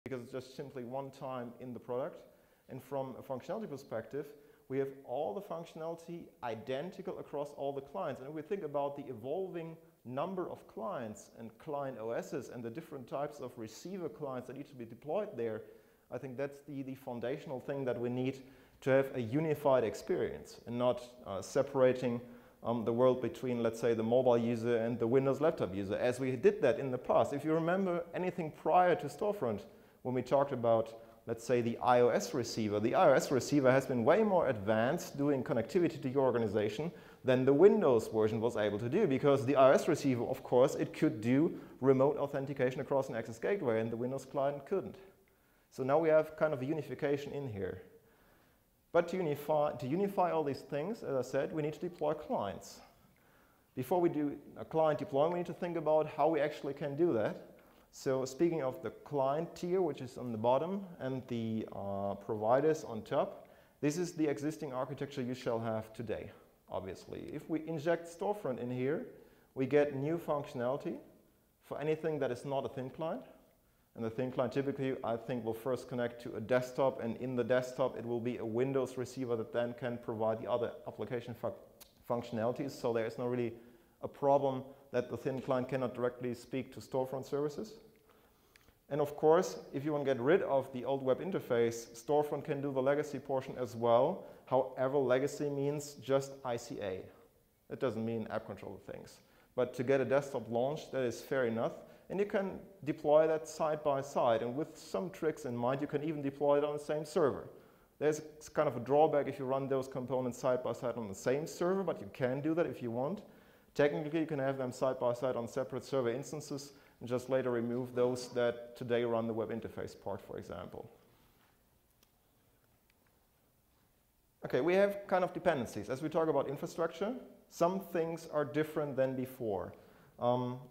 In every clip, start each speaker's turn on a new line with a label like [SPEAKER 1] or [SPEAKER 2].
[SPEAKER 1] because it's just simply one time in the product. And from a functionality perspective, we have all the functionality identical across all the clients. And if we think about the evolving number of clients and client OSs and the different types of receiver clients that need to be deployed there, I think that's the foundational thing that we need to have a unified experience and not separating the world between, let's say, the mobile user and the Windows laptop user, as we did that in the past. If you remember anything prior to StoreFront, when we talked about, let's say, the iOS receiver has been way more advanced doing connectivity to your organization than the Windows version was able to do, because the iOS receiver, of course, it could do remote authentication across an access gateway, and the Windows client couldn't. So now we have kind of a unification in here. But to unify all these things, as I said, we need to deploy clients. Before we do a client deployment, we need to think about how we actually can do that. So speaking of the client tier, which is on the bottom, and the providers on top, this is the existing architecture you shall have today, obviously. If we inject StoreFront in here, we get new functionality for anything that is not a thin client. And the thin client typically, I think, will first connect to a desktop, and in the desktop it will be a Windows receiver that then can provide the other application functionalities. So there is not really a problem that the thin client cannot directly speak to StoreFront services. And of course, if you want to get rid of the old web interface, StoreFront can do the legacy portion as well. However, legacy means just ICA. It doesn't mean AppController things. But to get a desktop launched, that is fair enough. And you can deploy that side by side. And with some tricks in mind, you can even deploy it on the same server. There's kind of a drawback if you run those components side by side on the same server, but you can do that if you want. Technically, you can have them side by side on separate server instances and just later remove those that today run the web interface part, for example. Okay, we have kind of dependencies. As we talk about infrastructure, some things are different than before.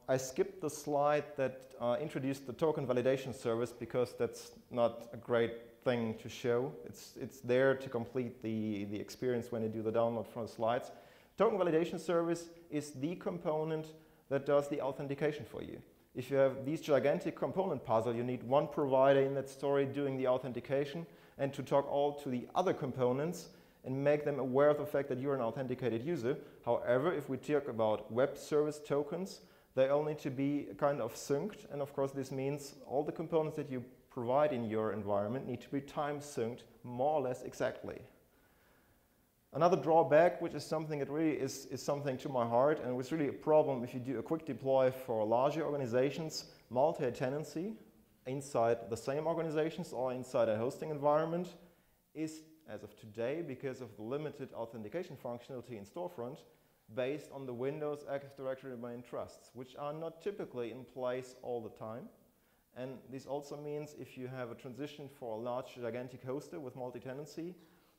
[SPEAKER 1] I skipped the slide that introduced the token validation service because that's not a great thing to show. It's there to complete the experience when you do the download from the slides. Token validation service is the component that does the authentication for you. If you have these gigantic component puzzle, you need one provider in that story doing the authentication and to talk all to the other components and make them aware of the fact that you're an authenticated user. However, if we talk about web service tokens, they all need to be kind of synced. And of course, this means all the components that you provide in your environment need to be time synced more or less exactly. Another drawback, which is something that really is something to my heart, and was really a problem if you do a quick deploy for larger organizations, multi-tenancy inside the same organizations or inside a hosting environment is, as of today, because of the limited authentication functionality in StoreFront, based on the Windows Active Directory domain trusts, which are not typically in place all the time. And this also means if you have a transition for a large, gigantic hoster with multi-tenancy,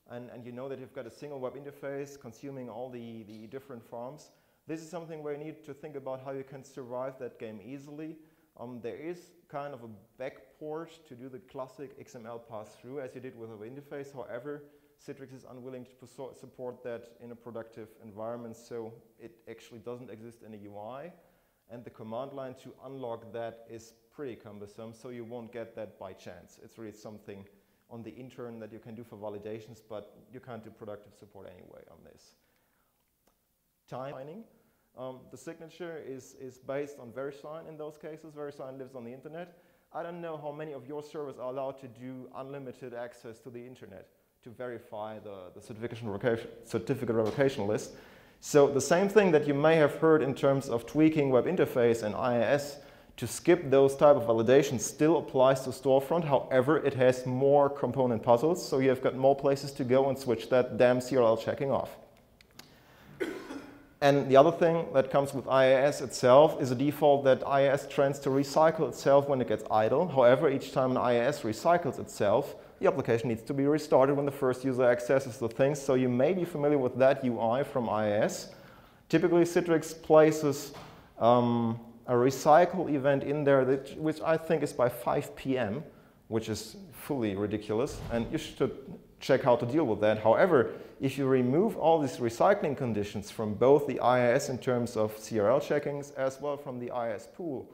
[SPEAKER 1] and you know that you've got a single web interface consuming all the different farms, this is something where you need to think about how you can survive that game easily. There is kind of a backport to do the classic XML pass-through as you did with a web interface. However, Citrix is unwilling to support that in a productive environment, so it actually doesn't exist in a UI. And the command line to unlock that is pretty cumbersome, so you won't get that by chance. It's really something on the intern that you can do for validations, but you can't do productive support anyway on this. Timing. The signature is based on VeriSign in those cases. VeriSign lives on the internet. I don't know how many of your servers are allowed to do unlimited access to the internet to verify the certificate revocation list. So the same thing that you may have heard in terms of tweaking web interface and IIS to skip those type of validations still applies to StoreFront. However, it has more component puzzles, so you've got more places to go and switch that damn CRL checking off. And the other thing that comes with IIS itself is a default that IIS trends to recycle itself when it gets idle. However, each time an IIS recycles itself, the application needs to be restarted when the first user accesses the thing. So you may be familiar with that UI from IIS. Typically, Citrix places a recycle event in there, which I think is by 5 p.m., which is fully ridiculous, and you should check how to deal with that. However, if you remove all these recycling conditions from both the IIS in terms of CRL checkings as well from the IIS pool,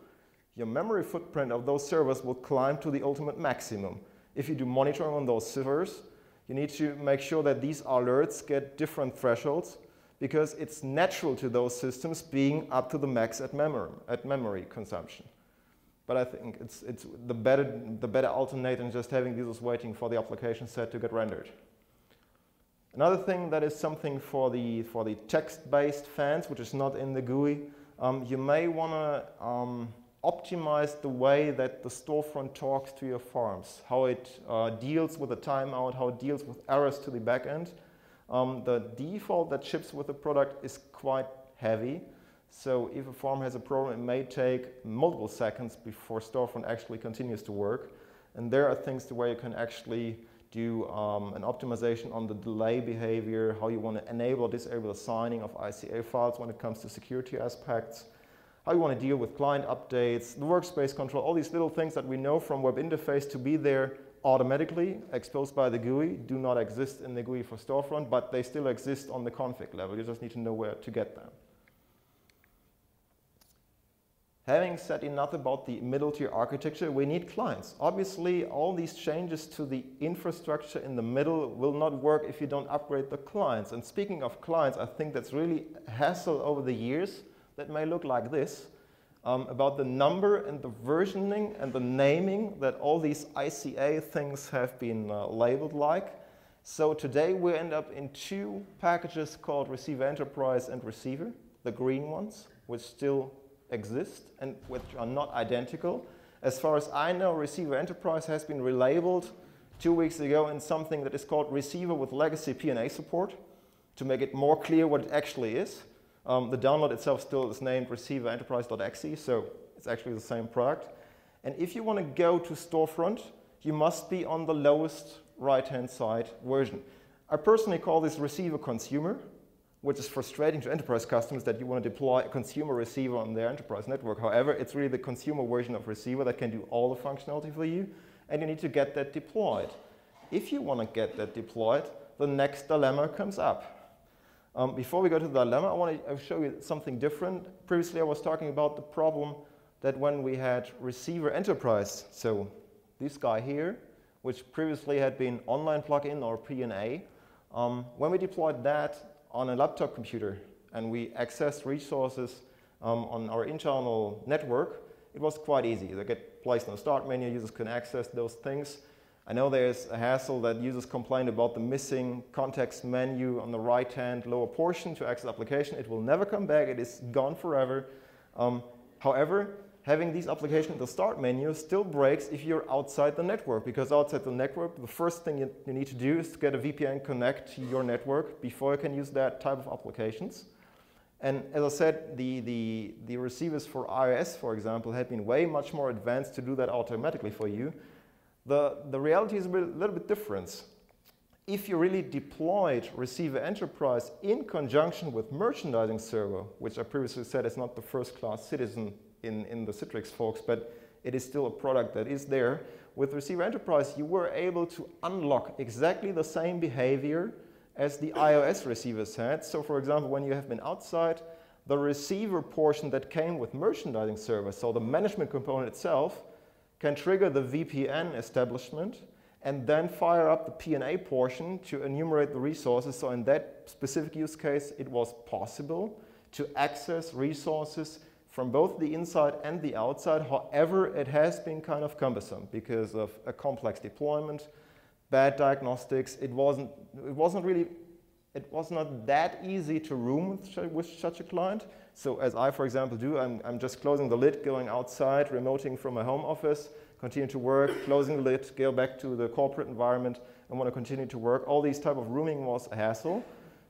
[SPEAKER 1] your memory footprint of those servers will climb to the ultimate maximum. If you do monitoring on those servers, you need to make sure that these alerts get different thresholds, because it's natural to those systems being up to the max at memory consumption. But I think it's the better alternate than just having users waiting for the application set to get rendered. Another thing that is something for the text-based fans, which is not in the GUI, you may want to optimize the way that the StoreFront talks to your forms, how it deals with the timeout, how it deals with errors to the backend. The default that ships with the product is quite heavy. So if a form has a problem, it may take multiple seconds before StoreFront actually continues to work. And there are things to where you can actually do an optimization on the delay behavior, how you want to enable or disable the signing of ICA files when it comes to security aspects, how you want to deal with client updates, the workspace control, all these little things that we know from web interface to be there automatically exposed by the GUI do not exist in the GUI for StoreFront, but they still exist on the config level. You just need to know where to get them. Having said enough about the middle tier architecture, we need clients. Obviously, all these changes to the infrastructure in the middle will not work if you don't upgrade the clients. And speaking of clients, I think that's really a hassle over the years that may look like this. About the number and the versioning and the naming that all these ICA things have been labeled like. So today we end up in two packages called Receiver Enterprise and Receiver, the green ones, which still exist and which are not identical. As far as I know, Receiver Enterprise has been relabeled 2 weeks ago in something that is called Receiver with Legacy P&A support to make it more clear what it actually is. The download itself still is named Receiver Enterprise.exe, so it's actually the same product. And if you want to go to StoreFront, you must be on the lowest right-hand side version. I personally call this Receiver Consumer, which is frustrating to enterprise customers that you want to deploy a consumer receiver on their enterprise network. However, it's really the consumer version of Receiver that can do all the functionality for you, and you need to get that deployed. If you want to get that deployed, the next dilemma comes up. Before we go to the dilemma, I want to show you something different. Previously, I was talking about the problem that when we had Receiver Enterprise, so this guy here, which previously had been online plugin or P&A, when we deployed that on a laptop computer and we accessed resources on our internal network, it was quite easy. They get placed on the start menu, users can access those things. I know there's a hassle that users complain about the missing context menu on the right-hand lower portion to access application. It will never come back. It is gone forever. However, having these applications in the start menu still breaks if you're outside the network, because outside the network, the first thing you need to do is to get a VPN connect to your network before you can use that type of applications. And as I said, the receivers for iOS, for example, had been way much more advanced to do that automatically for you. The reality is a little bit different. If you really deployed Receiver Enterprise in conjunction with Merchandising Server, which I previously said is not the first-class citizen in the Citrix folks, but it is still a product that is there. With Receiver Enterprise, you were able to unlock exactly the same behavior as the iOS receivers had. So for example, when you have been outside, the receiver portion that came with Merchandising Server, so the management component itself, can trigger the VPN establishment and then fire up the P&A portion to enumerate the resources. So in that specific use case, it was possible to access resources from both the inside and the outside. However, it has been kind of cumbersome because of a complex deployment, bad diagnostics. It was not that easy to roam with such a client. So as I, for example, do, I'm just closing the lid, going outside, remoting from my home office, continue to work, closing the lid, go back to the corporate environment, and want to continue to work. All these type of rooming was a hassle.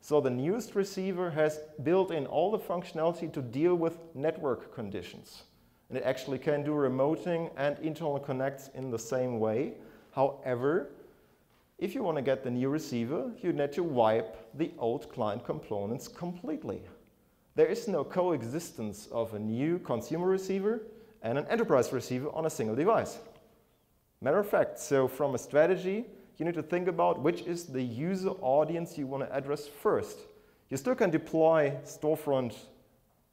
[SPEAKER 1] So the newest receiver has built in all the functionality to deal with network conditions. And it actually can do remoting and internal connects in the same way. However, if you want to get the new receiver, you need to wipe the old client components completely. There is no coexistence of a new consumer receiver and an enterprise receiver on a single device. Matter of fact, so from a strategy, you need to think about which is the user audience you want to address first. You still can deploy StoreFront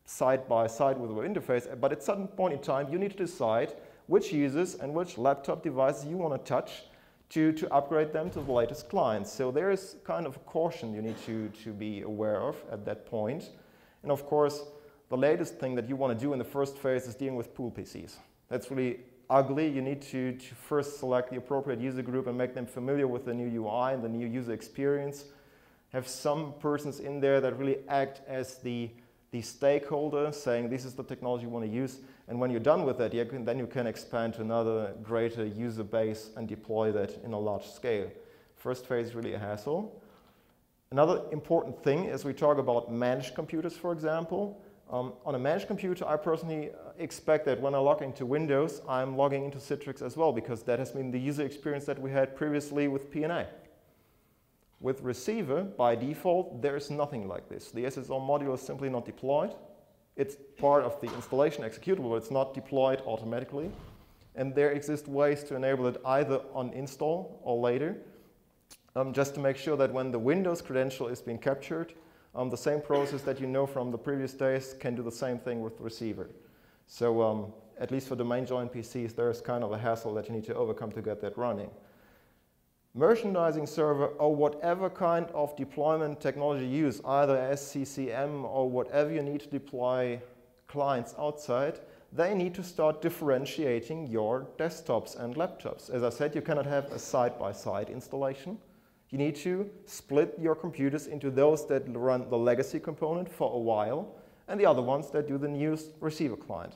[SPEAKER 1] side by side with the web interface, but at some point in time, you need to decide which users and which laptop devices you want to touch to upgrade them to the latest clients. So there is kind of a caution you need to be aware of at that point. And of course, the latest thing that you want to do in the first phase is dealing with pool PCs. That's really ugly. You need to first select the appropriate user group and make them familiar with the new UI and the new user experience. Have some persons in there that really act as the stakeholder, saying this is the technology you want to use. And when you're done with that, then you can expand to another greater user base and deploy that in a large scale. First phase is really a hassle. Another important thing is we talk about managed computers, for example. On a managed computer, I personally expect that when I log into Windows, I'm logging into Citrix as well, because that has been the user experience that we had previously with P&A. With Receiver, by default, there is nothing like this. The SSL module is simply not deployed. It's part of the installation executable, but it's not deployed automatically. And there exist ways to enable it either on install or later, just to make sure that when the Windows credential is being captured, the same process that you know from the previous days can do the same thing with the Receiver. So at least for domain joined PCs, there's kind of a hassle that you need to overcome to get that running. Merchandising server or whatever kind of deployment technology you use, either SCCM or whatever you need to deploy clients outside, they need to start differentiating your desktops and laptops. As I said, you cannot have a side-by-side installation. You need to split your computers into those that run the legacy component for a while and the other ones that do the newest Receiver client.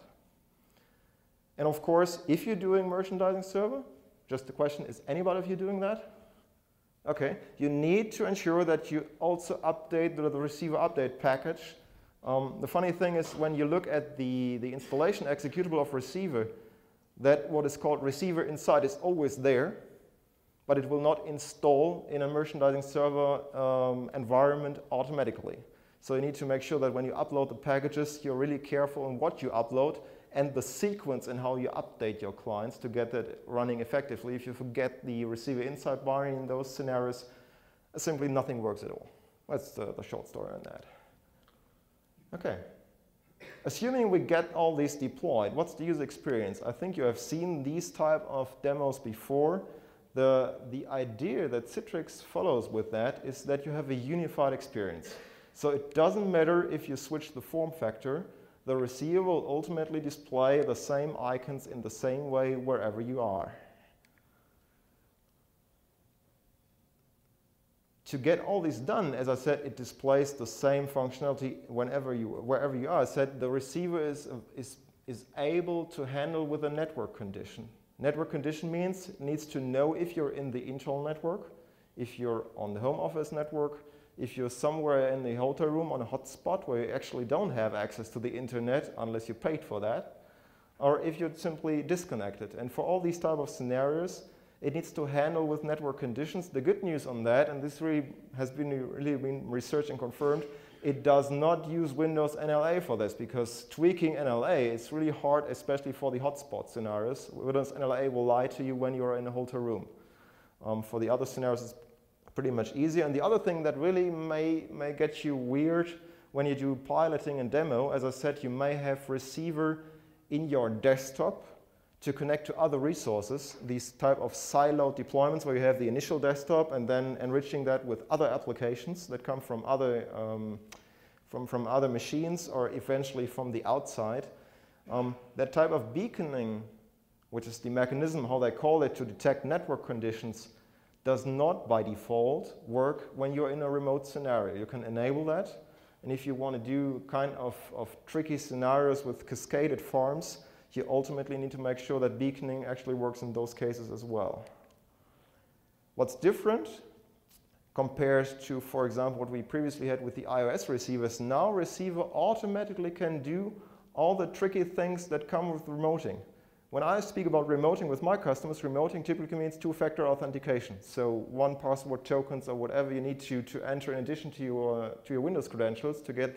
[SPEAKER 1] And of course, if you're doing merchandising server, just the question, is anybody of you doing that? Okay, you need to ensure that you also update the Receiver update package. The funny thing is when you look at the installation executable of Receiver, that what is called Receiver Inside is always there, but it will not install in a merchandising server environment automatically. So you need to make sure that when you upload the packages, you're really careful in what you upload and the sequence in how you update your clients to get that running effectively. If you forget the Receiver Inside binary in those scenarios, simply nothing works at all. That's the short story on that. Okay. Assuming we get all these deployed, what's the user experience? I think you have seen these type of demos before. The idea that Citrix follows with that is that you have a unified experience. So it doesn't matter if you switch the form factor, the receiver will ultimately display the same icons in the same way wherever you are. To get all this done, as I said, it displays the same functionality wherever you are. I said the receiver is able to handle with a network condition. Network condition means it needs to know if you're in the internal network, if you're on the home office network, if you're somewhere in the hotel room on a hotspot where you actually don't have access to the internet unless you paid for that, or if you're simply disconnected. And for all these type of scenarios, it needs to handle with network conditions. The good news on that, and this really has been researched and confirmed, it does not use Windows NLA for this, because tweaking NLA is really hard, especially for the hotspot scenarios. Windows NLA will lie to you when you're in a hotel room. For the other scenarios, it's pretty much easier. And the other thing that really may get you weird when you do piloting and demo, as I said, you may have receiver in your desktop to connect to other resources, these type of siloed deployments where you have the initial desktop and then enriching that with other applications that come from other, from other machines or eventually from the outside. That type of beaconing, which is the mechanism, how they call it, to detect network conditions, does not by default work when you're in a remote scenario. You can enable that, and if you want to do kind of tricky scenarios with cascaded farms, you ultimately need to make sure that beaconing actually works in those cases as well. What's different compared to, for example, what we previously had with the iOS receivers, now receiver automatically can do all the tricky things that come with remoting. When I speak about remoting with my customers, remoting typically means two-factor authentication. So one password tokens or whatever you need to enter in addition to your Windows credentials to get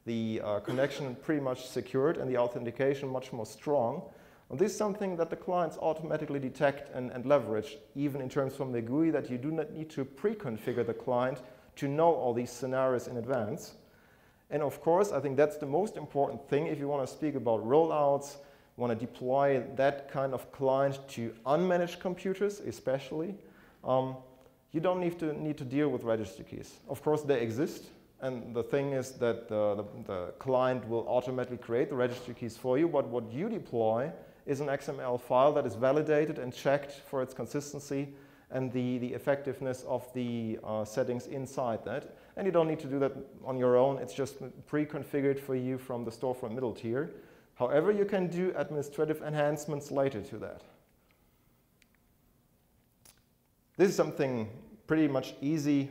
[SPEAKER 1] the connection pretty much secured and the authentication much more strong. And this is something that the clients automatically detect and leverage, even in terms from the GUI, that you do not need to pre-configure the client to know all these scenarios in advance. And of course, I think that's the most important thing if you want to speak about rollouts, want to deploy that kind of client to unmanaged computers especially. You don't need to deal with registry keys. Of course, they exist. And the thing is that the client will automatically create the registry keys for you. But what you deploy is an XML file that is validated and checked for its consistency and the effectiveness of the settings inside that. And you don't need to do that on your own. It's just pre-configured for you from the StoreFront middle tier. However, you can do administrative enhancements later to that. This is something pretty much easy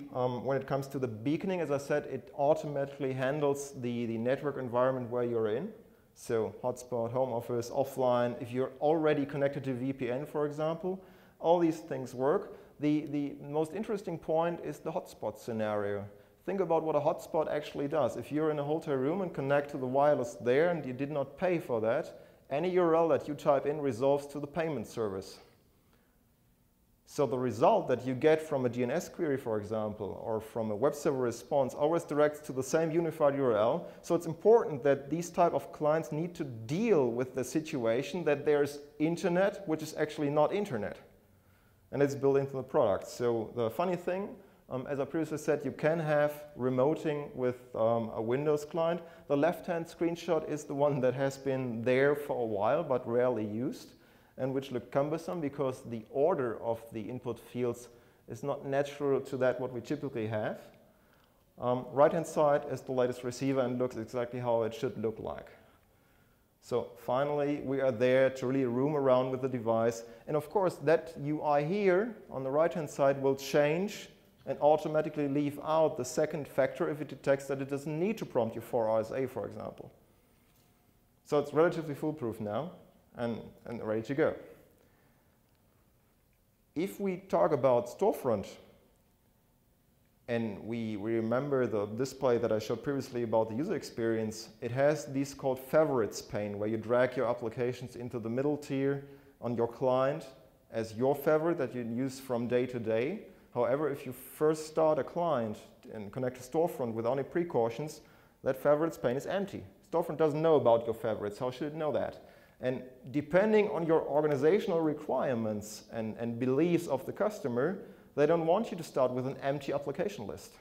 [SPEAKER 1] when it comes to the beaconing. As I said, it automatically handles the network environment where you're in. So hotspot, home office, offline. If you're already connected to VPN, for example, all these things work. The most interesting point is the hotspot scenario. Think about what a hotspot actually does. If you're in a hotel room and connect to the wireless there and you did not pay for that, any URL that you type in resolves to the payment service. So the result that you get from a DNS query, for example, or from a web server response always directs to the same unified URL. So it's important that these type of clients need to deal with the situation that there's internet, which is actually not internet. And it's built into the product. So the funny thing, as I previously said, you can have remoting with a Windows client. The left-hand screenshot is the one that has been there for a while, but rarely used, and which look cumbersome because the order of the input fields is not natural to that what we typically have. Right-hand side is the latest receiver and looks exactly how it should look like. So finally, we are there to really roam around with the device. And of course, that UI here on the right-hand side will change and automatically leave out the second factor if it detects that it doesn't need to prompt you for RSA, for example. So it's relatively foolproof now. And ready to go. If we talk about StoreFront, and we remember the display that I showed previously about the user experience, it has these called favorites pane, where you drag your applications into the middle tier on your client as your favorite that you use from day to day. However, if you first start a client and connect to StoreFront without any precautions, that favorites pane is empty. StoreFront doesn't know about your favorites. How should it know that? And depending on your organizational requirements and beliefs of the customer, they don't want you to start with an empty application list.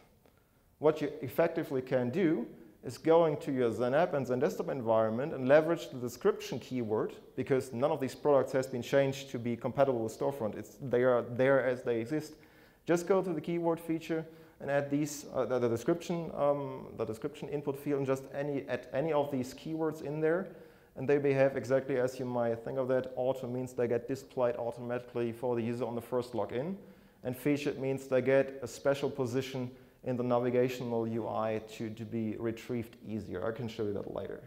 [SPEAKER 1] What you effectively can do is go into your XenApp and XenDesktop environment and leverage the description keyword, because none of these products has been changed to be compatible with StoreFront. They are there as they exist. Just go to the keyword feature and add these, the description input field, and just add any of these keywords in there. And they behave exactly as you might think of that. Auto means they get displayed automatically for the user on the first login. And featured means they get a special position in the navigational UI to be retrieved easier. I can show you that later.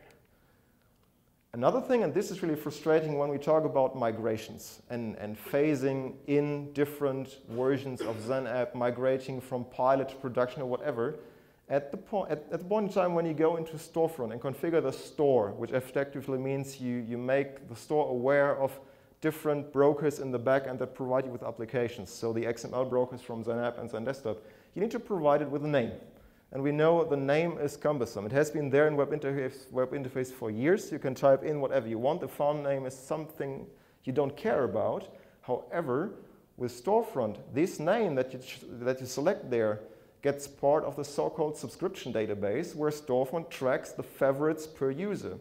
[SPEAKER 1] Another thing, and this is really frustrating when we talk about migrations and phasing in different versions of XenApp, migrating from pilot to production or whatever, at the point in time when you go into StoreFront and configure the store, which effectively means you make the store aware of different brokers in the backend that provide you with applications, so the XML brokers from XenApp and XenDesktop, you need to provide it with a name. And we know the name is cumbersome. It has been there in web interface for years. You can type in whatever you want. The file name is something you don't care about. However, with StoreFront, this name that you select there gets part of the so-called subscription database where StoreFront tracks the favorites per user.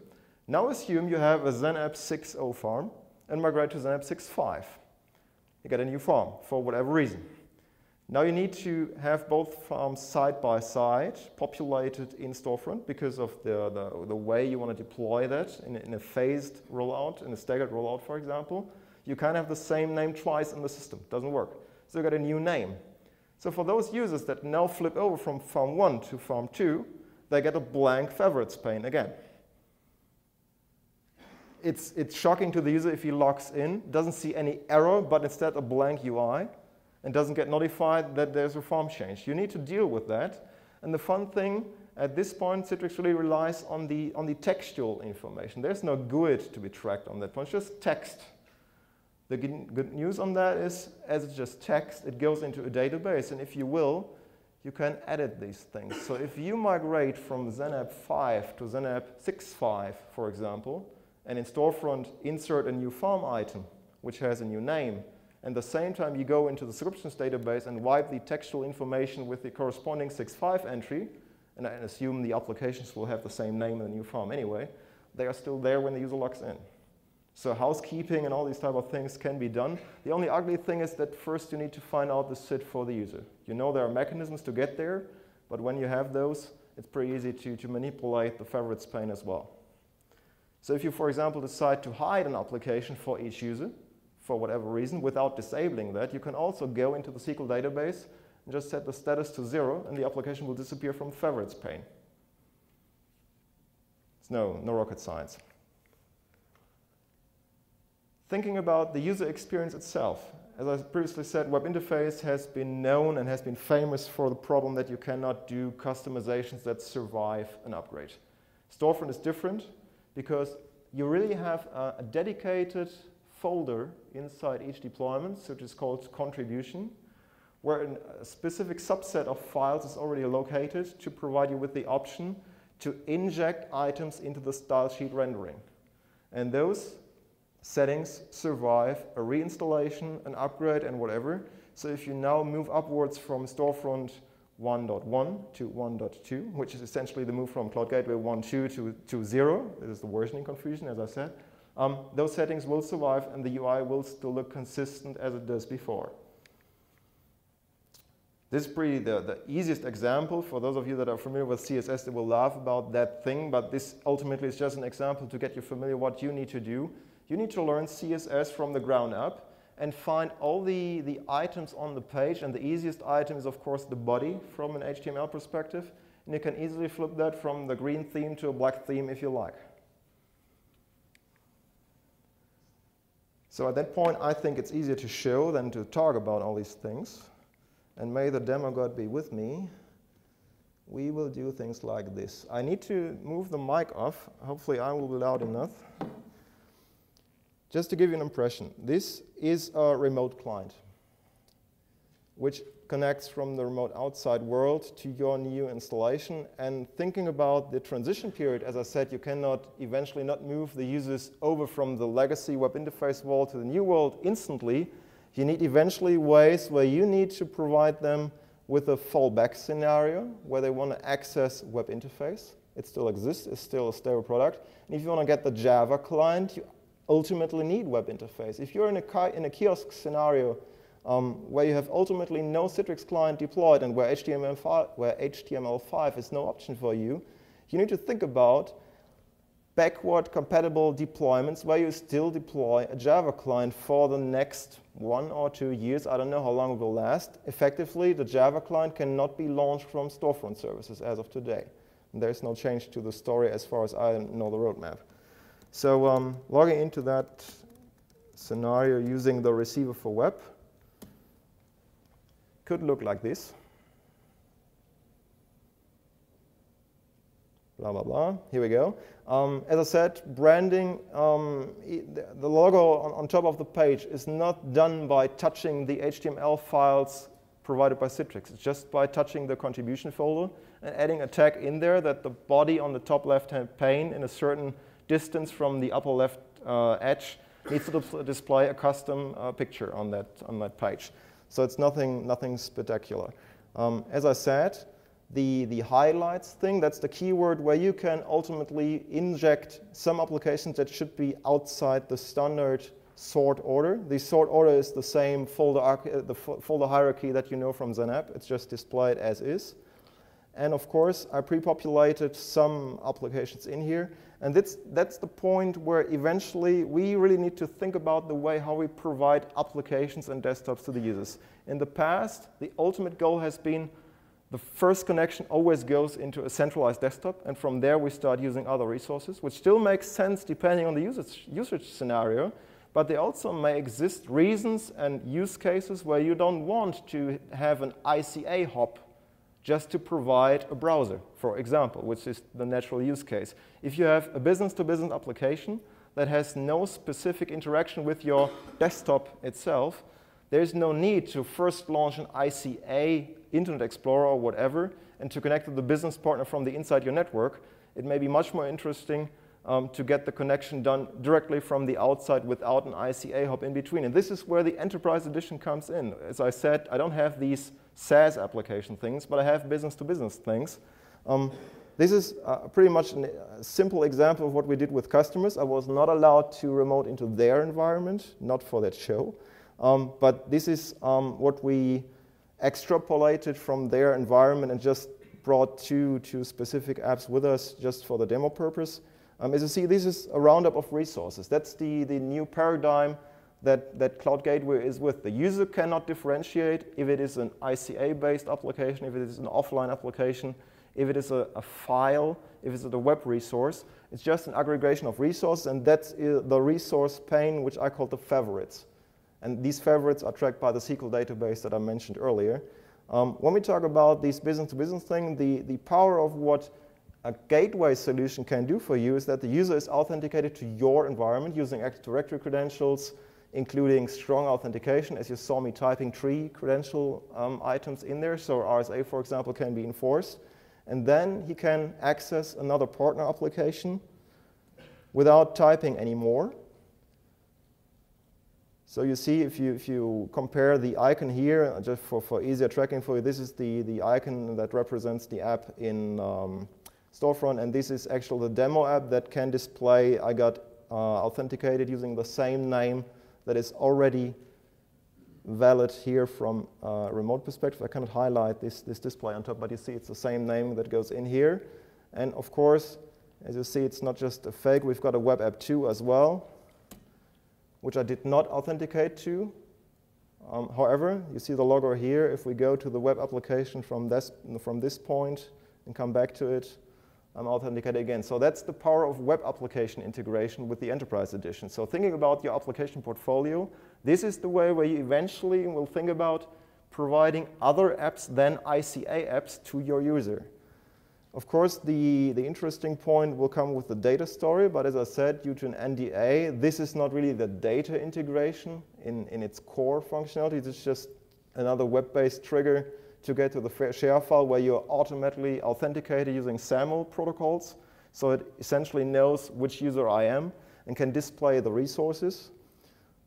[SPEAKER 1] Now assume you have a XenApp 6.0 farm and migrate to XenApp 6.5. You get a new farm for whatever reason. Now you need to have both farms side by side populated in StoreFront because of the way you want to deploy that in a phased rollout, in a staggered rollout, for example. You can't have the same name twice in the system. It doesn't work. So you got a new name. So for those users that now flip over from farm 1 to farm 2, they get a blank favorites pane again. It's shocking to the user if he logs in, doesn't see any error, but instead a blank UI, and doesn't get notified that there's a farm change. You need to deal with that. And the fun thing, at this point, Citrix really relies on the textual information. There's no GUID to be tracked on that point, it's just text. The good news on that is, as it's just text, it goes into a database, and if you will, you can edit these things. So if you migrate from XenApp 5 to XenApp 6.5, for example, and in StoreFront insert a new farm item, which has a new name, and at the same time you go into the subscriptions database and wipe the textual information with the corresponding 6.5 entry, and I assume the applications will have the same name in the new farm anyway, they are still there when the user logs in. So housekeeping and all these type of things can be done. The only ugly thing is that first you need to find out the SID for the user. You know there are mechanisms to get there, but when you have those, it's pretty easy to manipulate the favorites pane as well. So if you, for example, decide to hide an application for each user, for whatever reason, without disabling that, you can also go into the SQL database and just set the status to 0, and the application will disappear from the favorites pane. It's no rocket science. Thinking about the user experience itself. As I previously said, web interface has been known and has been famous for the problem that you cannot do customizations that survive an upgrade. StoreFront is different because you really have a dedicated folder inside each deployment, which is called contribution, where a specific subset of files is already located to provide you with the option to inject items into the style sheet rendering. And those settings survive a reinstallation, an upgrade, and whatever. So if you now move upwards from StoreFront 1.1 to 1.2, which is essentially the move from CloudGateway 1.2 to 0, this is the versioning confusion, as I said, those settings will survive and the UI will still look consistent as it does before. This is pretty the easiest example. For those of you that are familiar with CSS, they will laugh about that thing, but this ultimately is just an example to get you familiar with what you need to do. You need to learn CSS from the ground up and find all the items on the page, and the easiest item is, of course, the body from an HTML perspective, and you can easily flip that from the green theme to a black theme if you like. So at that point, I think it's easier to show than to talk about all these things. And may the demo god be with me. We will do things like this. I need to move the mic off. Hopefully I will be loud enough. Just to give you an impression, this is a remote client, which connects from the remote outside world to your new installation. And thinking about the transition period, as I said, you cannot eventually not move the users over from the legacy web interface world to the new world instantly. You need eventually ways where you need to provide them with a fallback scenario where they want to access web interface. It still exists, it's still a stable product. And if you want to get the Java client, you ultimately need web interface. If you're in a kiosk scenario where you have ultimately no Citrix client deployed and where HTML5 is no option for you, you need to think about backward compatible deployments where you still deploy a Java client for the next 1 or 2 years. I don't know how long it will last. Effectively, the Java client cannot be launched from StoreFront services as of today. And there's no change to the story as far as I know the roadmap. So logging into that scenario using the receiver for web could look like this. Blah, blah, blah. Here we go. As I said, branding, the logo on top of the page is not done by touching the HTML files provided by Citrix. It's just by touching the contribution folder and adding a tag in there that the body on the top left-hand pane in a certain distance from the upper left edge needs to display a custom picture on that page. So it's nothing spectacular. As I said, the highlights thing, that's the keyword where you can ultimately inject some applications that should be outside the standard sort order. The sort order is the same folder hierarchy that you know from XenApp. It's just displayed as is. And of course, I pre-populated some applications in here. And that's the point where eventually we really need to think about the way how we provide applications and desktops to the users. In the past, the ultimate goal has been the first connection always goes into a centralized desktop, and from there we start using other resources, which still makes sense depending on the usage scenario, but there also may exist reasons and use cases where you don't want to have an ICA hop just to provide a browser, for example, which is the natural use case. If you have a business-to-business application that has no specific interaction with your desktop itself, there's no need to first launch an ICA Internet Explorer or whatever, and to connect to the business partner from the inside your network, it may be much more interesting to get the connection done directly from the outside without an ICA hop in between. And this is where the Enterprise Edition comes in. As I said, I don't have these SaaS application things, but I have business-to-business things. This is pretty much a simple example of what we did with customers. I was not allowed to remote into their environment, not for that show. But this is what we extrapolated from their environment and just brought two specific apps with us just for the demo purpose. As you see, this is a roundup of resources. That's the new paradigm that CloudGateway is with. The user cannot differentiate if it is an ICA-based application, if it is an offline application, if it is a file, if it's a web resource. It's just an aggregation of resources, and that's the resource pane, which I call the favorites. And these favorites are tracked by the SQL database that I mentioned earlier. When we talk about these business-to-business thing, the power of what a gateway solution can do for you is that the user is authenticated to your environment using Active Directory credentials, including strong authentication, as you saw me typing 3 credential items in there. So RSA, for example, can be enforced. And then he can access another partner application without typing anymore. So you see, if you compare the icon here, just for easier tracking for you, this is the icon that represents the app in StoreFront, and this is actually the demo app that can display I got authenticated using the same name that is already valid here from a remote perspective. I cannot highlight this display on top, but you see it's the same name that goes in here. And of course, as you see, it's not just a fake. We've got a web app 2 as well, which I did not authenticate to. However, you see the logo here. If we go to the web application from this point and come back to it, I'm authenticated again. So that's the power of web application integration with the Enterprise Edition. So thinking about your application portfolio, this is the way where you eventually will think about providing other apps than ICA apps to your user. Of course, the interesting point will come with the data story, but as I said, due to an NDA, this is not really the data integration in its core functionality. It's just another web-based trigger to get to the share file where you're automatically authenticated using SAML protocols. So it essentially knows which user I am and can display the resources.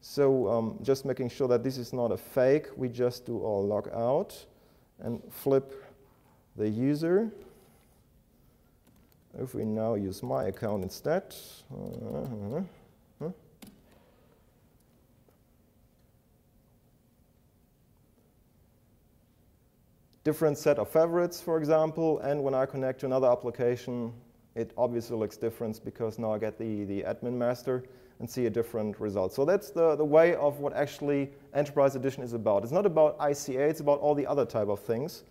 [SPEAKER 1] So just making sure that this is not a fake, we just do all log out and flip the user. If we now use my account instead, different set of favorites, for example, and when I connect to another application, it obviously looks different because now I get the admin master and see a different result. So that's the way of what actually Enterprise Edition is about. It's not about ICA, it's about all the other type of things.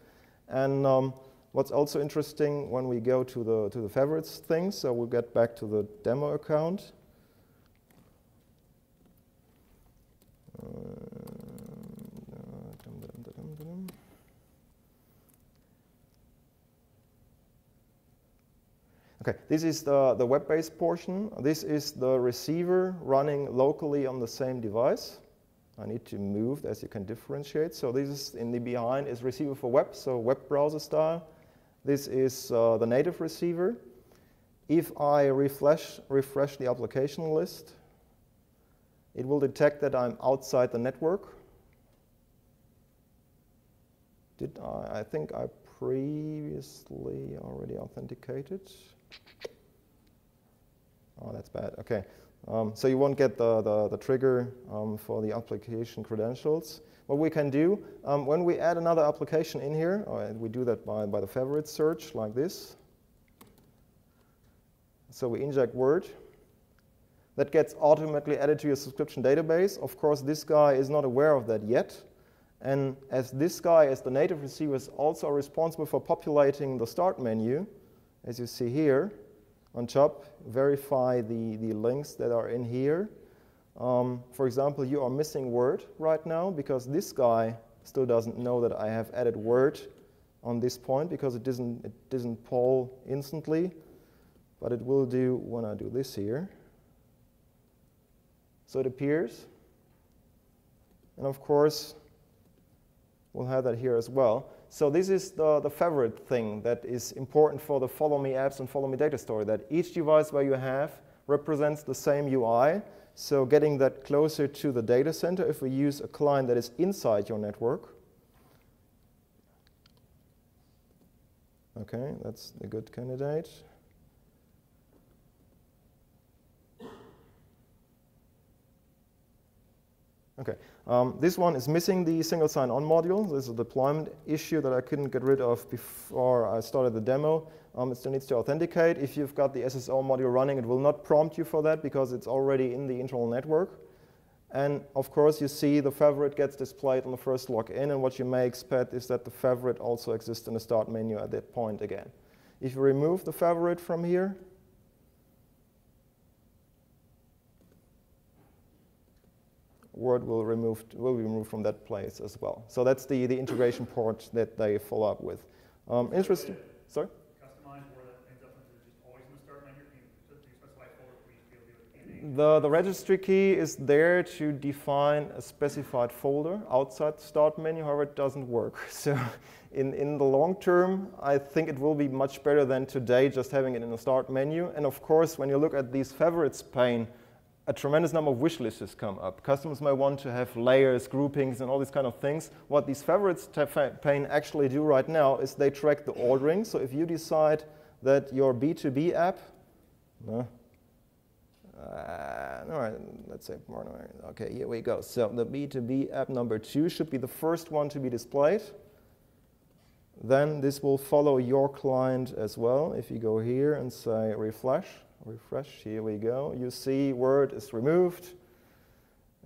[SPEAKER 1] And what's also interesting when we go to the favorites thing, so we'll get back to the demo account. Okay, this is the web-based portion. This is the receiver running locally on the same device. I need to move as you can differentiate. So this is in the behind is receiver for web, so web browser style. This is the native receiver. If I refresh the application list, it will detect that I'm outside the network. I think I previously already authenticated. Oh, that's bad. Okay. So you won't get the trigger for the application credentials. What we can do, when we add another application in here, we do that by the favorite search like this. So we inject Word. That gets automatically added to your subscription database. Of course, this guy is not aware of that yet. And as this guy, as the native receiver, is also responsible for populating the start menu, as you see here on top, verify the links that are in here. For example, you are missing Word right now because this guy still doesn't know that I have added Word on this point because it doesn't poll instantly, but it will do when I do this here. So it appears. And of course, we'll have that here as well. So this is the favorite thing that is important for the follow me apps and follow me data story, that each device where you have represents the same UI. So getting that closer to the data center, if we use a client that is inside your network. Okay, that's a good candidate. Okay, this one is missing the single sign-on module. This is a deployment issue that I couldn't get rid of before I started the demo. It still needs to authenticate. If you've got the SSO module running, it will not prompt you for that because it's already in the internal network. And of course, you see the favorite gets displayed on the first login, and what you may expect is that the favorite also exists in the start menu at that point again. If you remove the favorite from here, Word will be removed from that place as well. So that's the integration port that they follow up with. Interesting. Sorry?
[SPEAKER 2] Customize where that ends up into just always in the start menu. Do you specify folder for each field?
[SPEAKER 1] The registry key is there to define a specified folder outside the start menu. However, it doesn't work. So in the long term, I think it will be much better than today just having it in the start menu. And of course, when you look at these favorites pane, a tremendous number of wish lists come up. Customers may want to have layers, groupings, and all these kind of things. What these favorites pane actually do right now is they track the ordering. So if you decide that your B2B app, let's say, okay, here we go. So the B2B app number 2 should be the first one to be displayed. Then this will follow your client as well. If you go here and say refresh, here we go. You see Word is removed.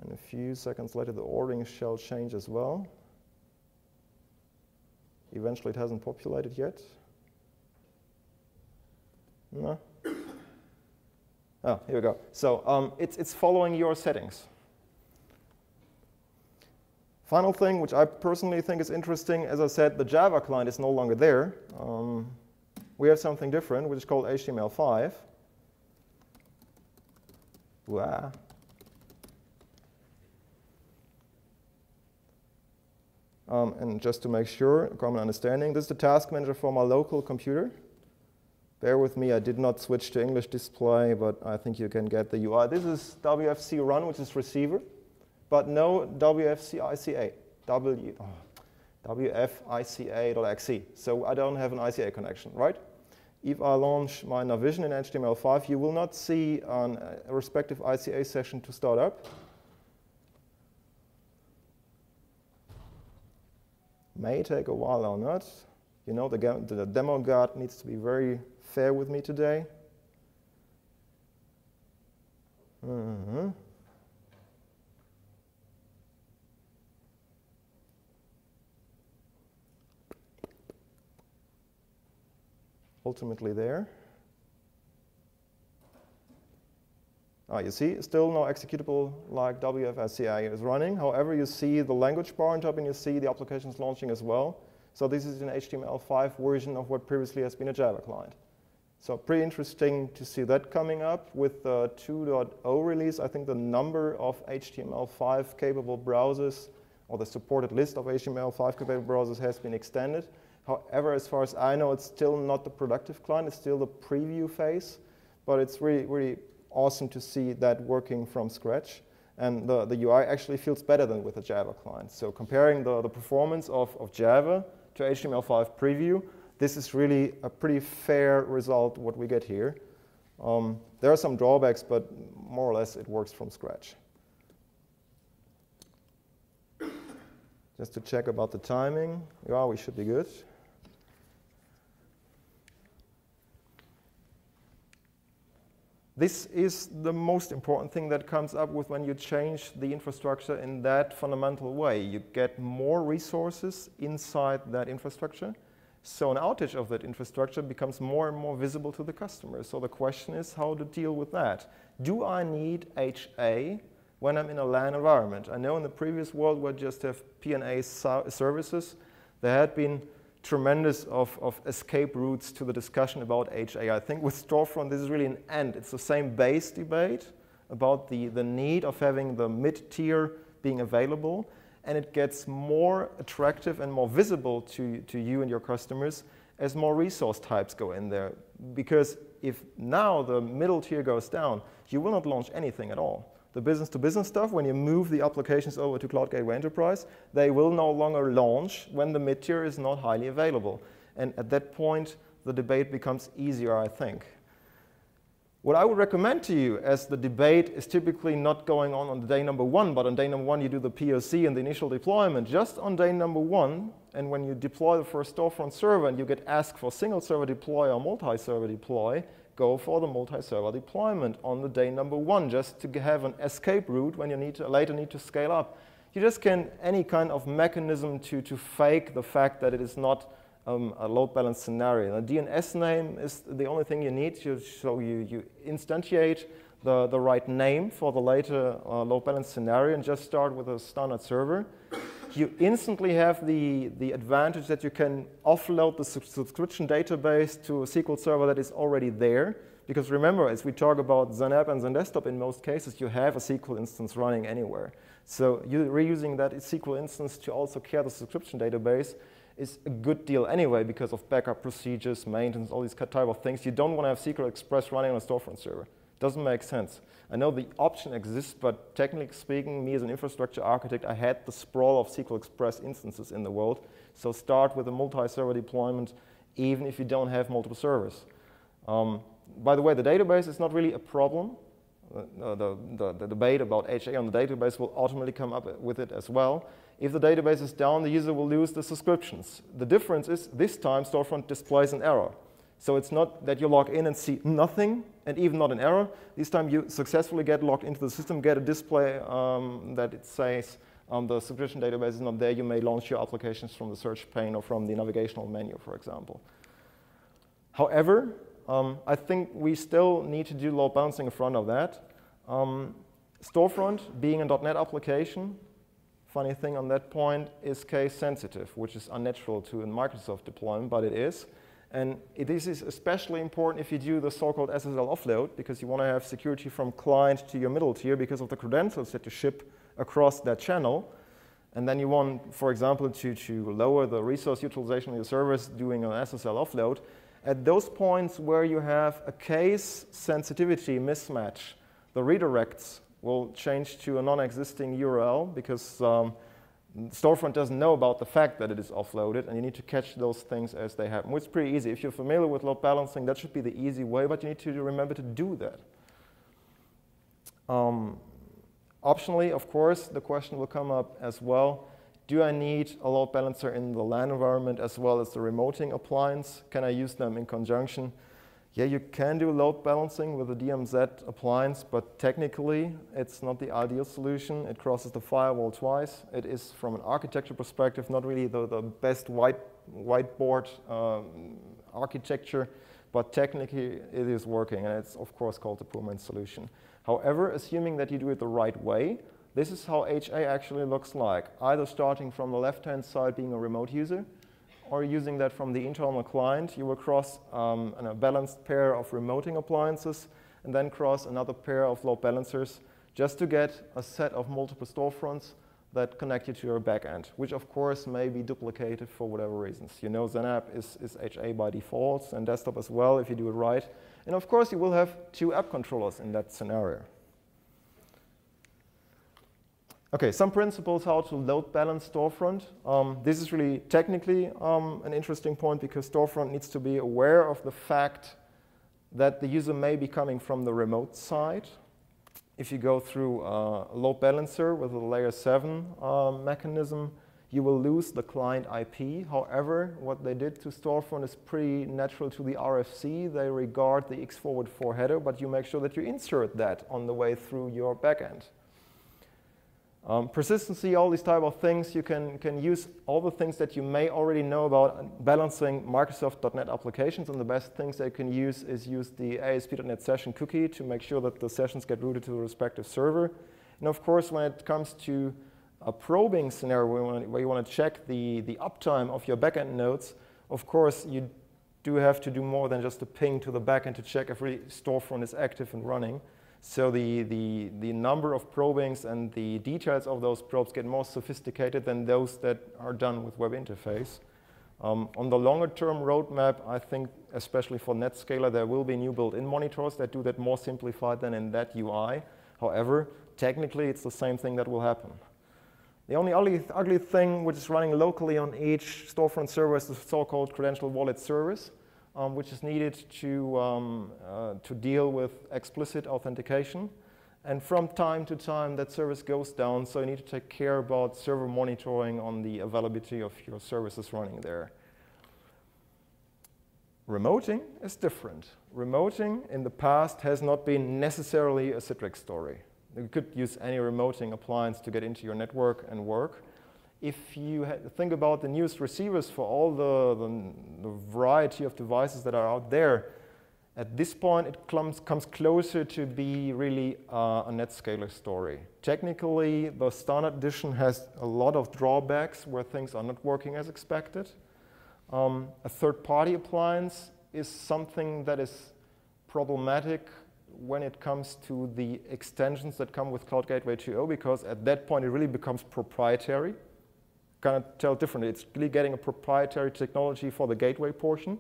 [SPEAKER 1] And a few seconds later, the ordering shall change as well. Eventually, it hasn't populated yet. No? Oh, here we go. So it's following your settings. Final thing, which I personally think is interesting, as I said, the Java client is no longer there. We have something different, which is called HTML5. Wow. And just to make sure, common understanding, this is the task manager for my local computer. Bear with me, I did not switch to English display, but I think you can get the UI. This is WFC run, which is receiver, but no WFC ICA, WFICA.exe. So I don't have an ICA connection, right? If I launch my Navision in HTML5, you will not see a respective ICA session to start up. May take a while or not. You know, the demo guard needs to be very fair with me today. Ultimately there. You see, still no executable like WFSCI is running. However, you see the language bar on top and you see the applications launching as well. So this is an HTML5 version of what previously has been a Java client. So pretty interesting to see that coming up. With the 2.0 release, I think the number of HTML5 capable browsers, or the supported list of HTML5 capable browsers, has been extended. However, as far as I know, it's still not the productive client. It's still the preview phase. But it's really, really awesome to see that working from scratch. And the UI actually feels better than with a Java client. So comparing the performance of Java to HTML5 preview, this is really a pretty fair result what we get here. There are some drawbacks, but more or less it works from scratch. Just to check about the timing. Yeah, we should be good. This is the most important thing that comes up with when you change the infrastructure in that fundamental way. You get more resources inside that infrastructure. So an outage of that infrastructure becomes more and more visible to the customer. So the question is how to deal with that. Do I need HA when I'm in a LAN environment? I know in the previous world where I just have P&A services, there had been tremendous of escape routes to the discussion about HA. I think with StoreFront, this is really an end. It's the same base debate about the need of having the mid-tier being available. and it gets more attractive and more visible to you and your customers as more resource types go in there. Because if now the middle tier goes down, you will not launch anything at all. The business-to-business stuff, when you move the applications over to CloudGateway Enterprise, they will no longer launch when the mid-tier is not highly available. And at that point, the debate becomes easier, I think. What I would recommend to you, as the debate is typically not going on day number 1, but on day number 1 you do the POC and the initial deployment, just on day number 1, and when you deploy the first StoreFront server and you get asked for single server deploy or multi-server deploy, go for the multi-server deployment on the day number 1, just to have an escape route when you later need to scale up. You just can any kind of mechanism to fake the fact that it is not a load balance scenario. A DNS name is the only thing you need, so you instantiate the right name for the later load balance scenario and just start with a standard server. You instantly have the advantage that you can offload the subscription database to a SQL server that is already there. Because remember, as we talk about XenApp and XenDesktop, in most cases, you have a SQL instance running anywhere. So you're reusing that SQL instance to also care the subscription database is a good deal anyway because of backup procedures, maintenance, all these type of things. You don't want to have SQL Express running on a StoreFront server. Doesn't make sense. I know the option exists, but technically speaking, me as an infrastructure architect, I had the sprawl of SQL Express instances in the world. So start with a multi-server deployment, even if you don't have multiple servers. By the way, the database is not really a problem. The debate about HA on the database will ultimately come up with it as well. If the database is down, the user will lose the subscriptions. The difference is this time StoreFront displays an error. So it's not that you log in and see nothing, and even not an error. This time you successfully get logged into the system, get a display that it says the subscription database is not there. You may launch your applications from the search pane or from the navigational menu, for example. However, I think we still need to do load balancing in front of that. StoreFront, being a .NET application, funny thing on that point, is case sensitive, which is unnatural to a Microsoft deployment, but it is. And this is especially important if you do the so-called SSL offload, because you want to have security from client to your middle tier because of the credentials that you ship across that channel. And then you want, for example, to lower the resource utilization of your service doing an SSL offload. At those points where you have a case sensitivity mismatch, the redirects will change to a non-existing URL because StoreFront doesn't know about the fact that it is offloaded, and you need to catch those things as they happen. It's pretty easy. If you're familiar with load balancing, that should be the easy way, but you need to remember to do that. Optionally, of course, the question will come up as well. Do I need a load balancer in the LAN environment as well as the remoting appliance? Can I use them in conjunction? Yeah, you can do load balancing with a DMZ appliance, but technically it's not the ideal solution. It crosses the firewall twice. It is, from an architecture perspective, not really the best whiteboard architecture, but technically it is working, and it's of course called the poor man's solution. However, assuming that you do it the right way, this is how HA actually looks like, either starting from the left-hand side being a remote user, or using that from the internal client. You will cross a balanced pair of remoting appliances and then cross another pair of load balancers just to get a set of multiple storefronts that connect you to your backend, which of course may be duplicated for whatever reasons. You know XenApp is HA by default, and desktop as well if you do it right. And of course you will have 2 app controllers in that scenario. Okay, some principles how to load balance StoreFront. This is really technically an interesting point because StoreFront needs to be aware of the fact that the user may be coming from the remote side. If you go through a load balancer with a layer 7 mechanism, you will lose the client IP. However, what they did to StoreFront is pretty natural to the RFC. They regard the X-forward4 header, but you make sure that you insert that on the way through your backend. Persistency, all these type of things, you can use all the things that you may already know about balancing Microsoft.NET applications, and the best things they can use is use the ASP.NET session cookie to make sure that the sessions get routed to the respective server. And of course, when it comes to a probing scenario where you want to check the uptime of your backend nodes, of course, you do have to do more than just a ping to the backend to check if really StoreFront is active and running. So the number of probings and the details of those probes get more sophisticated than those that are done with web interface. On the longer term roadmap, I think, especially for NetScaler, there will be new built-in monitors that do that more simplified than in that UI. However, technically, it's the same thing that will happen. The only ugly thing which is running locally on each StoreFront server is the so-called credential wallet service, which is needed to deal with explicit authentication. And from time to time, that service goes down, so you need to take care about server monitoring on the availability of your services running there. Remoting is different. Remoting in the past has not been necessarily a Citrix story. You could use any remoting appliance to get into your network and work. If you think about the newest receivers for all the variety of devices that are out there, at this point it comes closer to be really a NetScaler story. Technically, the standard edition has a lot of drawbacks where things are not working as expected. A third-party appliance is something that is problematic when it comes to the extensions that come with CloudGateway 2.0, because at that point it really becomes proprietary. Kind of tell differently. It's really getting a proprietary technology for the gateway portion.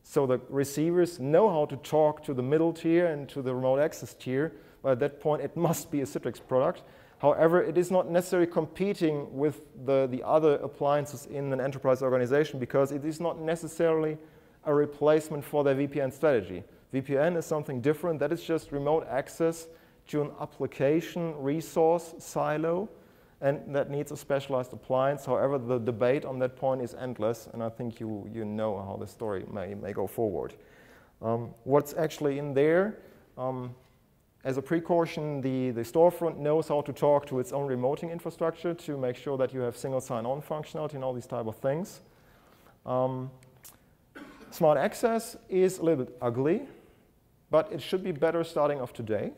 [SPEAKER 1] So the receivers know how to talk to the middle tier and to the remote access tier, but at that point it must be a Citrix product. However, it is not necessarily competing with the other appliances in an enterprise organization, because it is not necessarily a replacement for their VPN strategy. VPN is something different. That is just remote access to an application resource silo, and that needs a specialized appliance. However, the debate on that point is endless, and I think you know how the story may go forward. What's actually in there? As a precaution, the StoreFront knows how to talk to its own remoting infrastructure to make sure that you have single sign-on functionality and all these type of things. Smart access is a little bit ugly, but it should be better starting off today,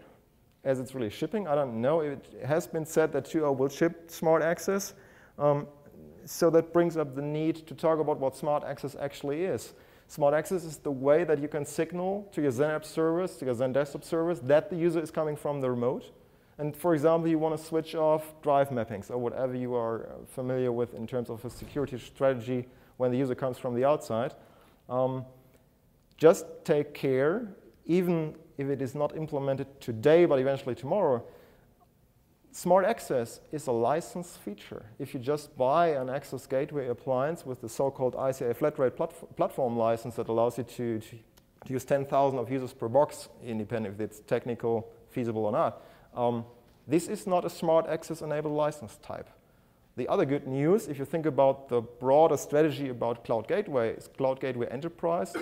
[SPEAKER 1] as it's really shipping. I don't know. It has been said that 2.0 will ship smart access. So that brings up the need to talk about what smart access actually is. Smart access is the way that you can signal to your Zen app service, to your Zen desktop service, that the user is coming from the remote. And for example, you want to switch off drive mappings or whatever you are familiar with in terms of a security strategy when the user comes from the outside. Just take care, even if it is not implemented today, but eventually tomorrow. Smart access is a licensed feature. If you just buy an access gateway appliance with the so-called ICA flat rate platform license that allows you to use 10,000 of users per box, independent if it's technical feasible or not, this is not a smart access enabled license type. The other good news, if you think about the broader strategy about Cloud Gateway, is Cloud Gateway Enterprise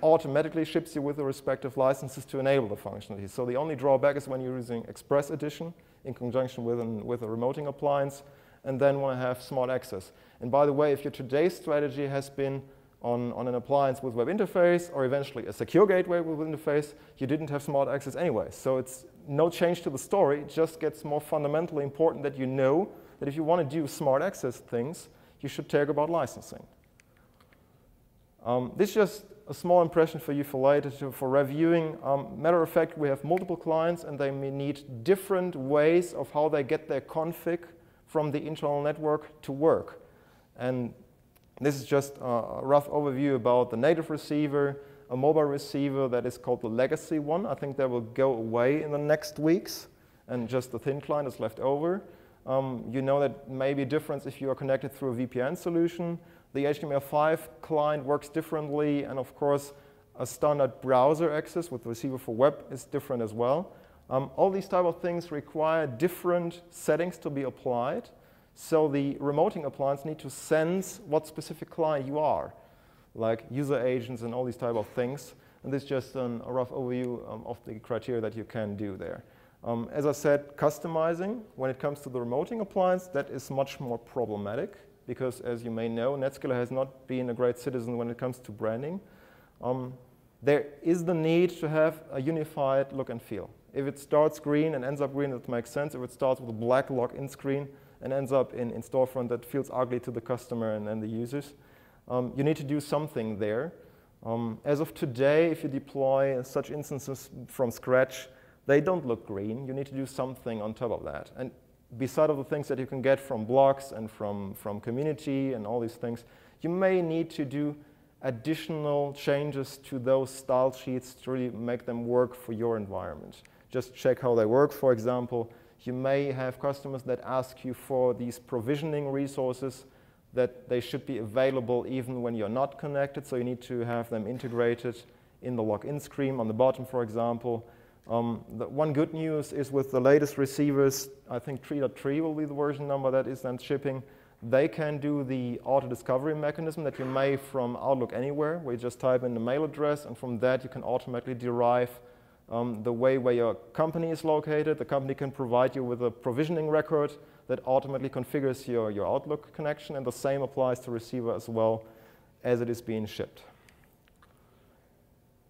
[SPEAKER 1] automatically ships you with the respective licenses to enable the functionality. So the only drawback is when you're using Express Edition in conjunction with a remoting appliance, and then want to have smart access. And by the way, if your today's strategy has been on an appliance with web interface, or eventually a secure gateway with web interface, you didn't have smart access anyway. So it's no change to the story. It just gets more fundamentally important that you know that if you want to do smart access things, you should care about licensing. This is just a small impression for you for later, for reviewing. Matter of fact, we have multiple clients, and they may need different ways of how they get their config from the internal network to work. And this is just a rough overview about the native receiver, a mobile receiver that is called the legacy one. I think that will go away in the next weeks, and just the thin client is left over. You know that may be a difference if you are connected through a VPN solution. The HTML5 client works differently, and of course, a standard browser access with the receiver for web is different as well. All these type of things require different settings to be applied. So the remoting appliance need to sense what specific client you are, like user agents and all these type of things. And this is just a rough overview of the criteria that you can do there. As I said, customizing, when it comes to the remoting appliance, that is much more problematic because, as you may know, NetScaler has not been a great citizen when it comes to branding. There is the need to have a unified look and feel. If it starts green and ends up green, it makes sense. If it starts with a black login screen and ends up in StoreFront, that feels ugly to the customer and the users. You need to do something there. As of today, if you deploy such instances from scratch, they don't look green. You need to do something on top of that. And beside of the things that you can get from blogs and from community and all these things, you may need to do additional changes to those style sheets to really make them work for your environment. Just check how they work. For example, you may have customers that ask you for these provisioning resources that they should be available even when you're not connected, so you need to have them integrated in the login screen on the bottom, for example. The one good news is with the latest receivers, I think 3.3 will be the version number that is then shipping. They can do the auto-discovery mechanism that you may from Outlook Anywhere, where you just type in the mail address, and from that you can automatically derive the way where your company is located. The company can provide you with a provisioning record that automatically configures your Outlook connection, and the same applies to receiver as well as it is being shipped.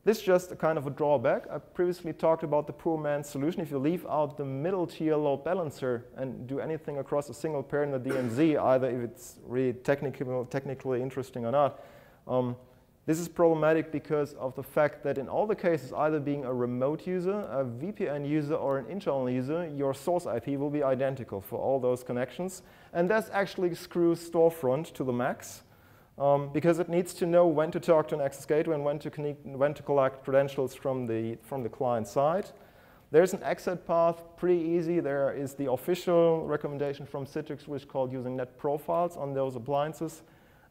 [SPEAKER 1] This is just a kind of a drawback. I previously talked about the poor man's solution. If you leave out the middle tier load balancer and do anything across a single pair in the DMZ, either if it's really technically interesting or not, this is problematic because of the fact that in all the cases, either being a remote user, a VPN user, or an internal user, your source IP will be identical for all those connections. And that actually screws StoreFront to the max. Because it needs to know when to talk to an access gateway and when to collect credentials from the client side. There's an exit path, pretty easy. There is the official recommendation from Citrix, which is called using net profiles on those appliances.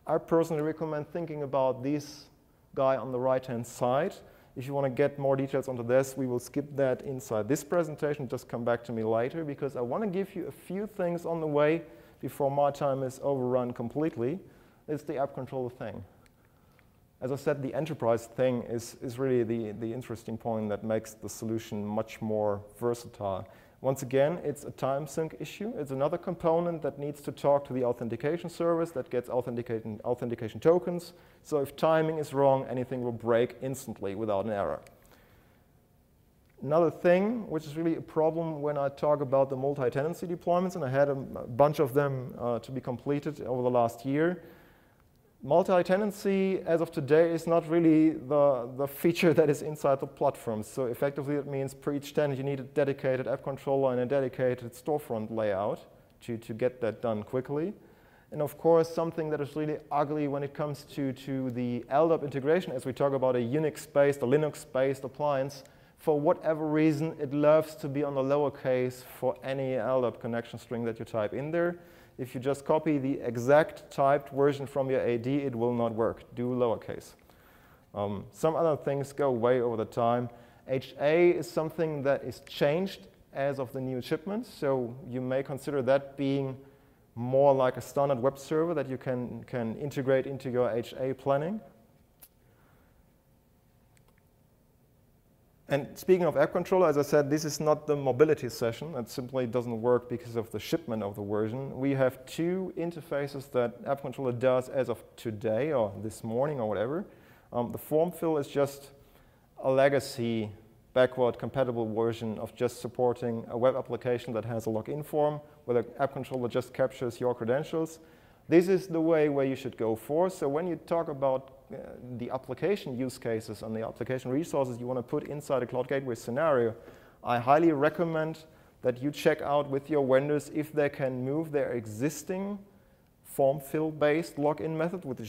[SPEAKER 1] I personally recommend thinking about this guy on the right-hand side. If you want to get more details onto this, we will skip that inside this presentation. Just come back to me later, because I want to give you a few things on the way before my time is overrun completely. It's the AppController thing. As I said, the enterprise thing is really the interesting point that makes the solution much more versatile. Once again, it's a time sync issue. It's another component that needs to talk to the authentication service that gets authentication tokens. So if timing is wrong, anything will break instantly without an error. Another thing, which is really a problem when I talk about the multi-tenancy deployments, and I had a bunch of them to be completed over the last year. Multi-tenancy, as of today, is not really the feature that is inside the platform. So effectively, it means per each tenant, you need a dedicated AppController and a dedicated StoreFront layout to get that done quickly. And of course, something that is really ugly when it comes to the LDAP integration, as we talk about a Unix-based, a Linux-based appliance, for whatever reason, it loves to be on the lowercase for any LDAP connection string that you type in there. If you just copy the exact typed version from your AD, it will not work. Do lowercase. Some other things go way over the time. HA is something that is changed as of the new shipment, so you may consider that being more like a standard web server that you can integrate into your HA planning. And speaking of AppController, as I said, this is not the mobility session. It simply doesn't work because of the shipment of the version. We have two interfaces that AppController does as of today or this morning or whatever. The form fill is just a legacy backward compatible version of just supporting a web application that has a login form where the AppController just captures your credentials. This is the way where you should go for. So when you talk about the application use cases and the application resources you want to put inside a CloudGateway scenario, I highly recommend that you check out with your vendors if they can move their existing form fill-based login method, which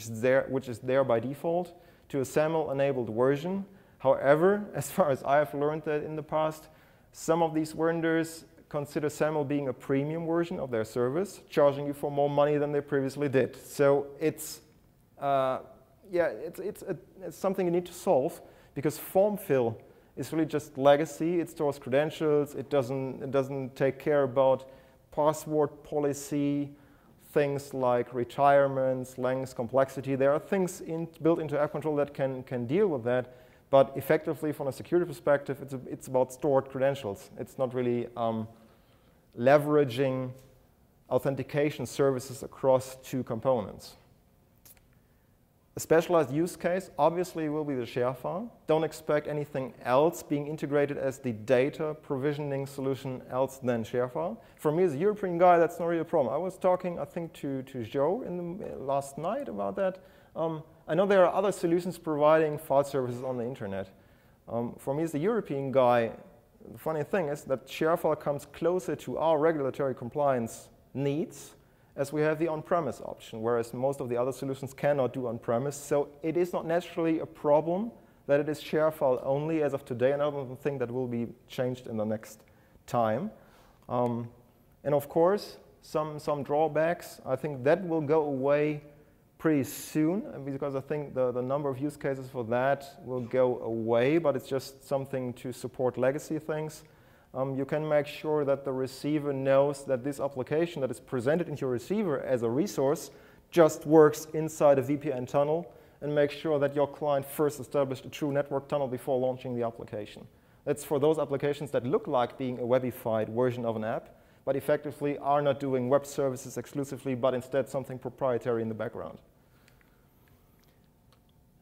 [SPEAKER 1] is there by default, to a SAML-enabled version. However, as far as I have learned that in the past, some of these vendors consider SAML being a premium version of their service, charging you for more money than they previously did. So it's something you need to solve, because form fill is really just legacy. It stores credentials. It doesn't take care about password policy, things like retirements, length, complexity. There are things built into AppController that can deal with that. But effectively, from a security perspective, it's about stored credentials. It's not really leveraging authentication services across two components. A specialized use case obviously will be the share file. Don't expect anything else being integrated as the data provisioning solution else than share file. For me as a European guy, that's not really a problem. I was talking, I think, to Joe last night about that. I know there are other solutions providing file services on the internet. For me as a European guy, the funny thing is that ShareFile comes closer to our regulatory compliance needs as we have the on-premise option, whereas most of the other solutions cannot do on-premise. So it is not naturally a problem that it is ShareFile only as of today, and I don't think that will be changed in the next time. And of course, some drawbacks. I think that will go away pretty soon, because I think the number of use cases for that will go away, but it's just something to support legacy things. You can make sure that the receiver knows that this application that is presented into your receiver as a resource just works inside a VPN tunnel, and make sure that your client first established a true network tunnel before launching the application. That's for those applications that look like being a webified version of an app, but effectively are not doing web services exclusively, but instead something proprietary in the background.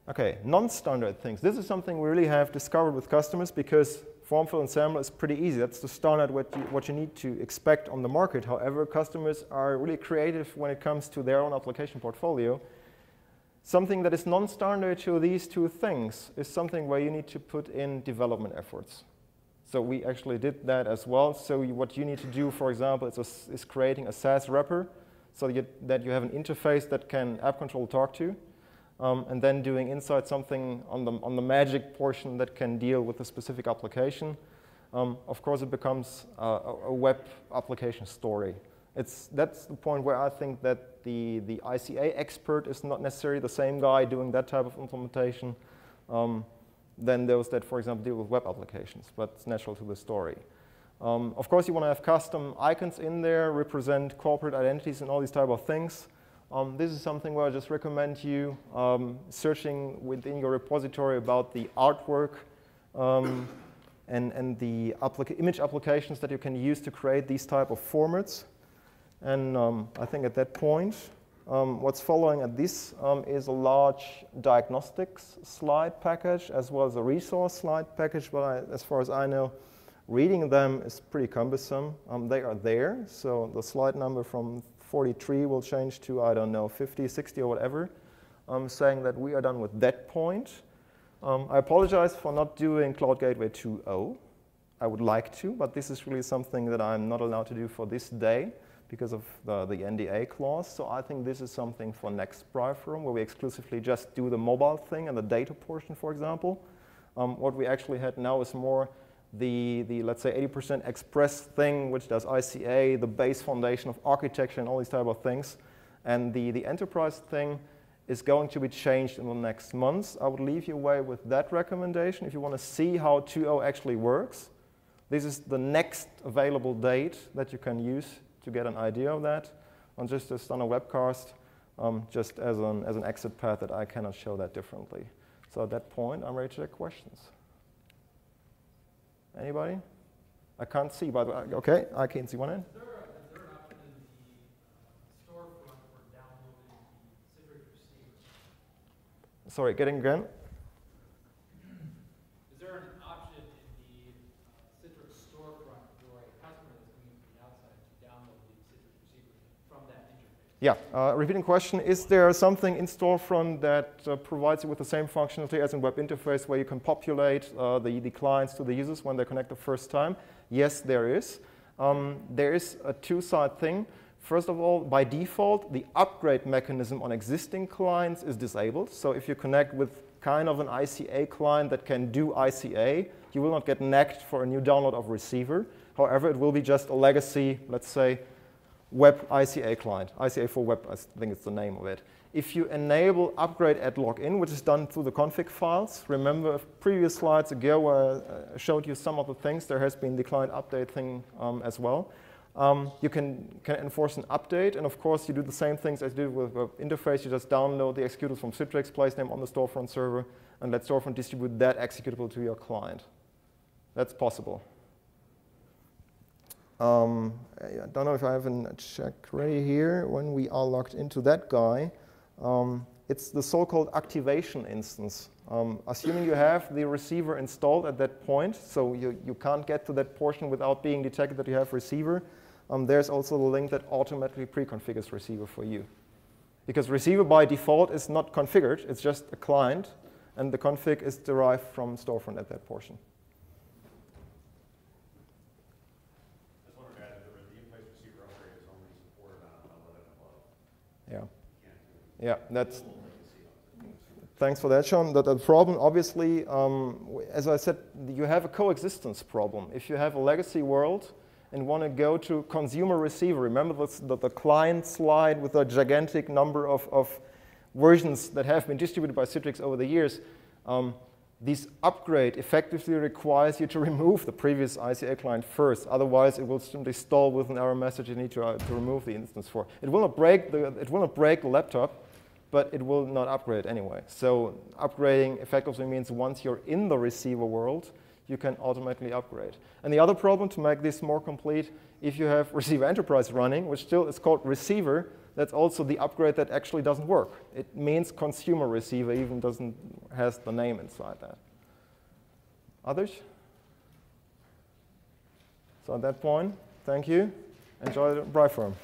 [SPEAKER 1] Okay, non-standard things. This is something we really have discovered with customers, because form fill and SAML is pretty easy. That's the standard what you need to expect on the market. However, customers are really creative when it comes to their own application portfolio. Something that is non-standard to these two things is something where you need to put in development efforts. So we actually did that as well. So what you need to do, for example, is creating a SaaS wrapper so that you have an interface that can AppController talk to, and then doing inside something on the magic portion that can deal with a specific application. Of course, it becomes a web application story. That's the point where I think that the ICA expert is not necessarily the same guy doing that type of implementation than those that, for example, deal with web applications, but it's natural to the story. Of course, you want to have custom icons in there, represent corporate identities and all these type of things. This is something where I just recommend you searching within your repository about the artwork and the image applications that you can use to create these type of formats. And I think at that point, what's following at this is a large diagnostics slide package as well as a resource slide package. But as far as I know, reading them is pretty cumbersome. They are there, so the slide number from 43 will change to, I don't know, 50, 60 or whatever, saying that we are done with that point. I apologize for not doing CloudGateway 2.0. I would like to, but this is really something that I'm not allowed to do for this day because of the NDA clause. So I think this is something for next BriForum, where we exclusively just do the mobile thing and the data portion, for example. What we actually had now is more the let's say 80% express thing, which does ICA, the base foundation of architecture and all these type of things. And the enterprise thing is going to be changed in the next months. I would leave you away with that recommendation. If you want to see how 2.0 actually works, this is the next available date that you can use to get an idea of that on just a standard webcast, just as an exit path that I cannot show that differently. So at that point, I'm ready to take questions. Anybody? I can't see, by the way. Okay, I can see one end.
[SPEAKER 3] Is there an option in the StoreFront for downloading the Citrix Receiver?
[SPEAKER 1] Sorry, getting again?
[SPEAKER 3] Is there an option in the Citrix StoreFront for a customer that's coming from the outside to download the Citrix Receiver from that interface?
[SPEAKER 1] Yeah, repeating question, is there something in StoreFront that provides you with the same functionality as in web interface where you can populate the clients to the users when they connect the first time? Yes, there is. There is a two-side thing. First of all, by default, the upgrade mechanism on existing clients is disabled. So if you connect with kind of an ICA client that can do ICA, you will not get nagged for a new download of receiver. However, it will be just a legacy, let's say, web ICA client. ICA for web, I think it's the name of it. If you enable upgrade at login, which is done through the config files, remember previous slides ago where I showed you some of the things, there has been the client update thing as well. You can enforce an update, and of course you do the same things as you did with web interface. You just download the executables from Citrix, place them on the StoreFront server, and let StoreFront distribute that executable to your client. That's possible. I don't know if I have a check ready here. When we are logged into that guy, it's the so-called activation instance. Assuming you have the receiver installed at that point, so you can't get to that portion without being detected that you have receiver, there's also the link that automatically pre-configures receiver for you. Because receiver by default is not configured, it's just a client, and the config is derived from StoreFront at that portion. Yeah. Yeah, that's. Thanks for that, Sean. The problem, obviously, as I said, you have a coexistence problem. If you have a legacy world and want to go to consumer receiver, remember the client slide with a gigantic number of versions that have been distributed by Citrix over the years. This upgrade effectively requires you to remove the previous ICA-client first. Otherwise, it will simply stall with an error message you need to remove the instance for. It will not break the laptop, but it will not upgrade anyway. So upgrading effectively means once you're in the receiver world, you can automatically upgrade. And the other problem, to make this more complete, if you have Receiver Enterprise running, which still is called receiver, that's also the upgrade that actually doesn't work. It means consumer receiver, even has the name inside that. Others? So at that point, thank you. Enjoy the BriForum.